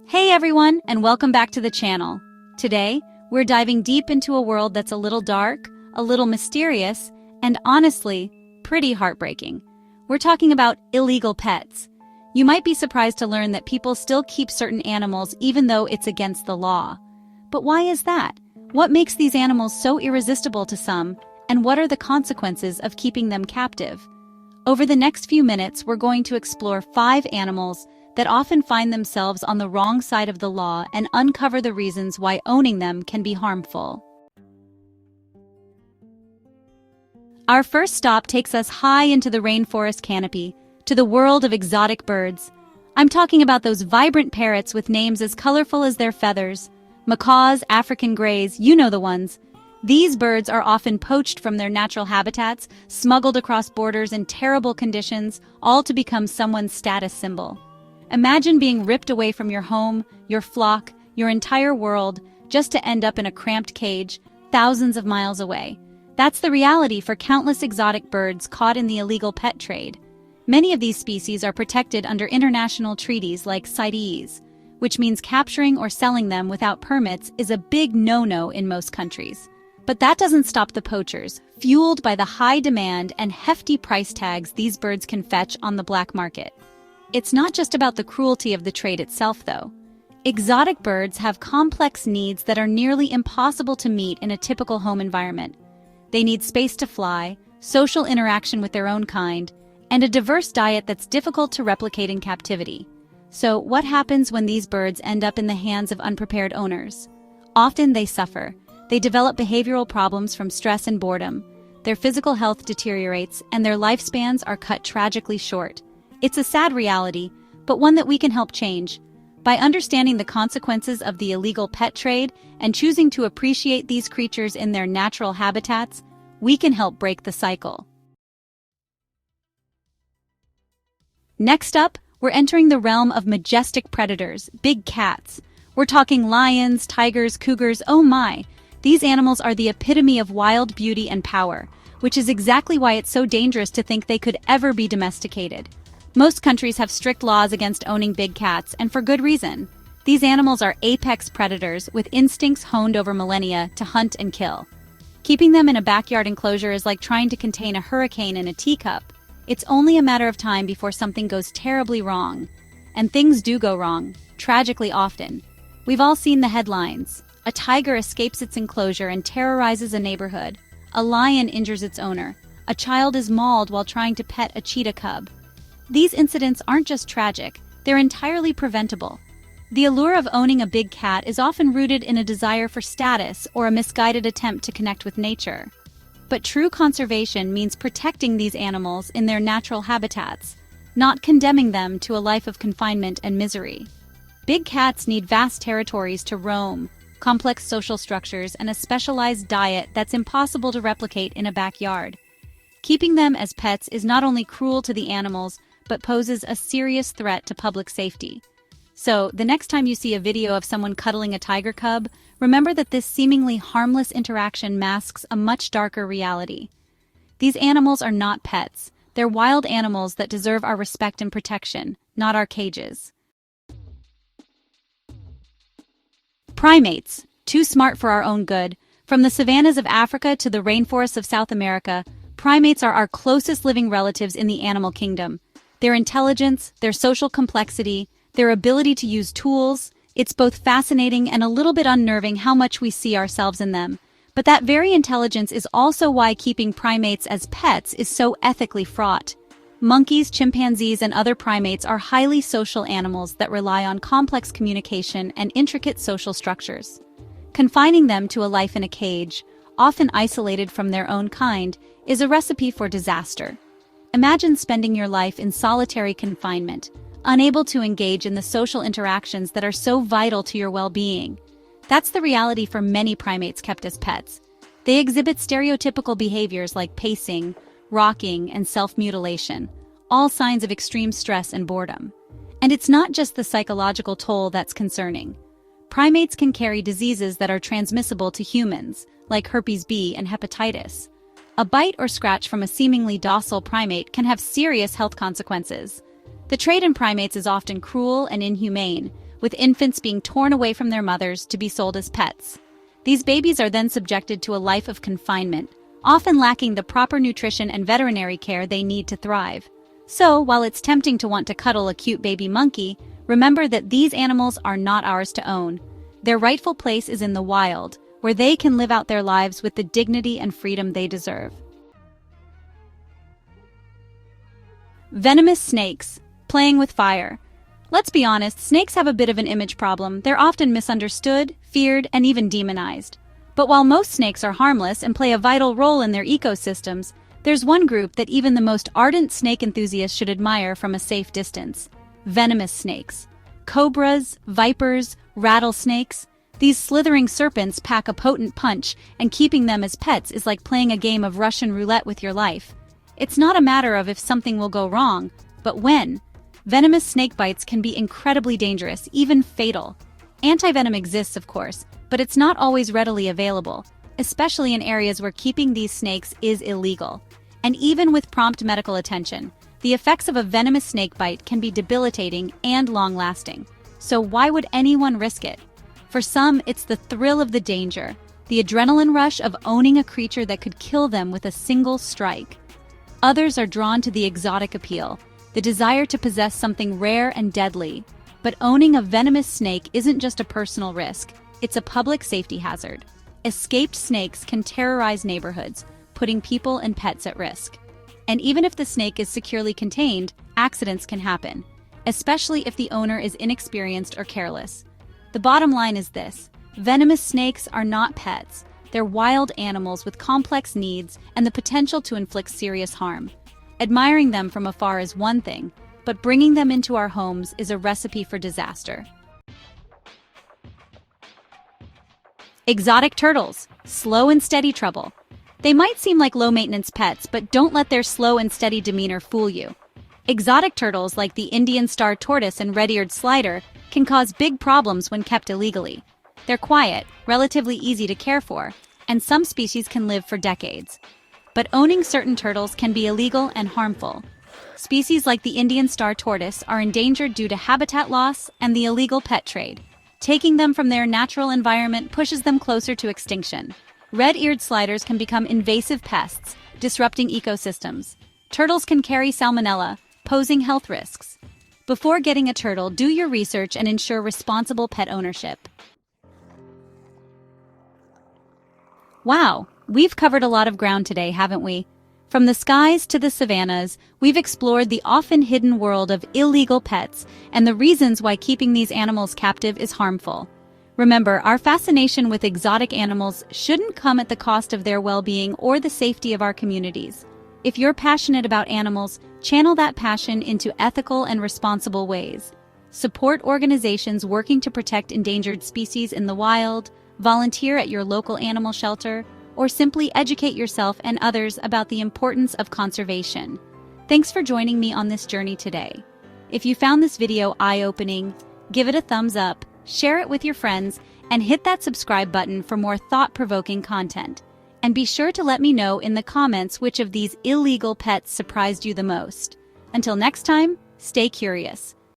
Hey everyone, and welcome back to the channel. Today, we're diving deep into a world that's a little dark, a little mysterious, and honestly, pretty heartbreaking. We're talking about illegal pets. You might be surprised to learn that people still keep certain animals even though it's against the law. But why is that? What makes these animals so irresistible to some, and what are the consequences of keeping them captive? Over the next few minutes, we're going to explore 5 animals that often find themselves on the wrong side of the law and uncover the reasons why owning them can be harmful. Our first stop takes us high into the rainforest canopy, to the world of exotic birds. I'm talking about those vibrant parrots with names as colorful as their feathers. Macaws, African greys, you know the ones. These birds are often poached from their natural habitats, smuggled across borders in terrible conditions, all to become someone's status symbol. Imagine being ripped away from your home, your flock, your entire world, just to end up in a cramped cage, thousands of miles away. That's the reality for countless exotic birds caught in the illegal pet trade. Many of these species are protected under international treaties like CITES, which means capturing or selling them without permits is a big no-no in most countries. But that doesn't stop the poachers, fueled by the high demand and hefty price tags these birds can fetch on the black market. It's not just about the cruelty of the trade itself, though. Exotic birds have complex needs that are nearly impossible to meet in a typical home environment. They need space to fly, social interaction with their own kind, and a diverse diet that's difficult to replicate in captivity. So, what happens when these birds end up in the hands of unprepared owners? Often they suffer. They develop behavioral problems from stress and boredom. Their physical health deteriorates, and their lifespans are cut tragically short. It's a sad reality, but one that we can help change. By understanding the consequences of the illegal pet trade and choosing to appreciate these creatures in their natural habitats, we can help break the cycle. Next up, we're entering the realm of majestic predators, big cats. We're talking lions, tigers, cougars, oh my! These animals are the epitome of wild beauty and power, which is exactly why it's so dangerous to think they could ever be domesticated. Most countries have strict laws against owning big cats, and for good reason. These animals are apex predators with instincts honed over millennia to hunt and kill. Keeping them in a backyard enclosure is like trying to contain a hurricane in a teacup. It's only a matter of time before something goes terribly wrong. And things do go wrong, tragically often. We've all seen the headlines. A tiger escapes its enclosure and terrorizes a neighborhood. A lion injures its owner. A child is mauled while trying to pet a cheetah cub. These incidents aren't just tragic, they're entirely preventable. The allure of owning a big cat is often rooted in a desire for status or a misguided attempt to connect with nature. But true conservation means protecting these animals in their natural habitats, not condemning them to a life of confinement and misery. Big cats need vast territories to roam, complex social structures, and a specialized diet that's impossible to replicate in a backyard. Keeping them as pets is not only cruel to the animals, but poses a serious threat to public safety. So, the next time you see a video of someone cuddling a tiger cub, remember that this seemingly harmless interaction masks a much darker reality. These animals are not pets. They're wild animals that deserve our respect and protection, not our cages. Primates, too smart for our own good. From the savannas of Africa to the rainforests of South America, primates are our closest living relatives in the animal kingdom. Their intelligence, their social complexity, their ability to use tools, it's both fascinating and a little bit unnerving how much we see ourselves in them. But that very intelligence is also why keeping primates as pets is so ethically fraught. Monkeys, chimpanzees, and other primates are highly social animals that rely on complex communication and intricate social structures. Confining them to a life in a cage, often isolated from their own kind, is a recipe for disaster. Imagine spending your life in solitary confinement, unable to engage in the social interactions that are so vital to your well-being. That's the reality for many primates kept as pets. They exhibit stereotypical behaviors like pacing, rocking, and self-mutilation, all signs of extreme stress and boredom. And it's not just the psychological toll that's concerning. Primates can carry diseases that are transmissible to humans, like herpes B and hepatitis. A bite or scratch from a seemingly docile primate can have serious health consequences. The trade in primates is often cruel and inhumane, with infants being torn away from their mothers to be sold as pets. These babies are then subjected to a life of confinement, often lacking the proper nutrition and veterinary care they need to thrive. So, while it's tempting to want to cuddle a cute baby monkey, remember that these animals are not ours to own. Their rightful place is in the wild, where they can live out their lives with the dignity and freedom they deserve. Venomous snakes, playing with fire. Let's be honest, snakes have a bit of an image problem. They're often misunderstood, feared, and even demonized. But while most snakes are harmless and play a vital role in their ecosystems, there's one group that even the most ardent snake enthusiasts should admire from a safe distance: venomous snakes. Cobras, vipers, rattlesnakes. These slithering serpents pack a potent punch, and keeping them as pets is like playing a game of Russian roulette with your life. It's not a matter of if something will go wrong, but when. Venomous snake bites can be incredibly dangerous, even fatal. Antivenom exists, of course, but it's not always readily available, especially in areas where keeping these snakes is illegal. And even with prompt medical attention, the effects of a venomous snake bite can be debilitating and long-lasting. So why would anyone risk it? For some, it's the thrill of the danger, the adrenaline rush of owning a creature that could kill them with a single strike. Others are drawn to the exotic appeal, the desire to possess something rare and deadly. But owning a venomous snake isn't just a personal risk, it's a public safety hazard. Escaped snakes can terrorize neighborhoods, putting people and pets at risk. And even if the snake is securely contained, accidents can happen, especially if the owner is inexperienced or careless. The bottom line is this: venomous snakes are not pets. They're wild animals with complex needs and the potential to inflict serious harm. Admiring them from afar is one thing, but bringing them into our homes is a recipe for disaster. Exotic turtles, slow and steady trouble. They might seem like low-maintenance pets, but don't let their slow and steady demeanor fool you. Exotic turtles like the Indian star tortoise and red-eared slider can cause big problems when kept illegally. They're quiet, relatively easy to care for, and some species can live for decades. But owning certain turtles can be illegal and harmful. Species like the Indian star tortoise are endangered due to habitat loss and the illegal pet trade. Taking them from their natural environment pushes them closer to extinction. Red-eared sliders can become invasive pests, disrupting ecosystems. Turtles can carry salmonella, posing health risks. Before getting a turtle, do your research and ensure responsible pet ownership. Wow, we've covered a lot of ground today, haven't we? From the skies to the savannas, we've explored the often hidden world of illegal pets and the reasons why keeping these animals captive is harmful. Remember, our fascination with exotic animals shouldn't come at the cost of their well-being or the safety of our communities. If you're passionate about animals, channel that passion into ethical and responsible ways. Support organizations working to protect endangered species in the wild, volunteer at your local animal shelter, or simply educate yourself and others about the importance of conservation. Thanks for joining me on this journey today. If you found this video eye-opening, give it a thumbs up, share it with your friends, and hit that subscribe button for more thought-provoking content. And be sure to let me know in the comments which of these illegal pets surprised you the most. Until next time, stay curious.